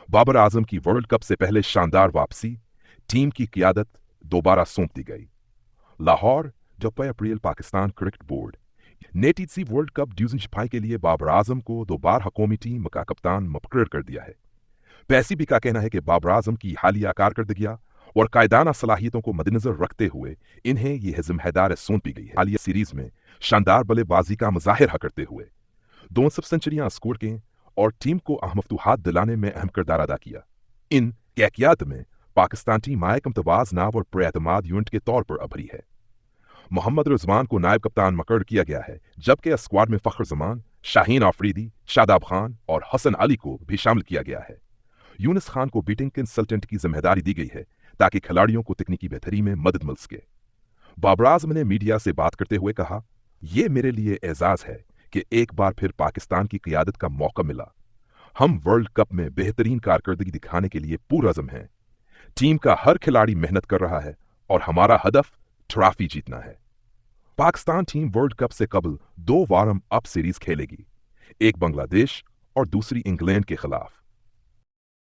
बाबर आजम की world cup से पहले शानदार वापसी, टीम की क़ियादत दोबारा सौंप दी गई। लाहौर, 2 अप्रैल। पाकिस्तान क्रिकेट बोर्ड ने टी वर्ल्ड कप ड्यूजन छिपाई के लिए बाबर आजम को दोबारा हकूमी टीम का कप्तान मुकर्रर कर दिया है। पीसीबी का कहना है कि बाबर आजम की हालिया कारकर्दगियां और कायदाना सलाहियतों को मद्देनजर रखते हुए इन्हें यह जिम्मेदारी सौंपी गई है। हालिया सीरीज में शानदार बल्लेबाजी का मुजाहिरा करते हुए 2 सेंचुरियां स्कोर की और टीम को अहम मफतूहात दिलाने में अहम किरदार अदा किया। इन कैकियात में पाकिस्तान टीम मायक इम्तवाज नाव और प्रेतमाद यूनिट के तौर पर अभरी है। मोहम्मद रिजवान को नायब कप्तान मुकर्रर किया गया है, जबकि स्क्वाड में फखर जमान, शाहीन आफरीदी, शादाब खान और हसन अली को भी शामिल किया गया है। यूनिस खान को बीटिंग कंसल्टेंट की जिम्मेदारी दी गई है ताकि खिलाड़ियों को तकनीकी बेहतरी में मदद मिल सके। बाबर आजम ने मीडिया से बात करते हुए कहा, यह मेरे लिए एजाज है कि एक बार फिर पाकिस्तान की क़ियादत का मौका मिला। हम वर्ल्ड कप में बेहतरीन कारकर्दगी दिखाने के लिए पुरअज़्म हैं। टीम का हर खिलाड़ी मेहनत कर रहा है और हमारा हदफ ट्रॉफी जीतना है। पाकिस्तान टीम वर्ल्ड कप से कबल 2 वार्म अप सीरीज खेलेगी, एक बांग्लादेश और दूसरी इंग्लैंड के खिलाफ।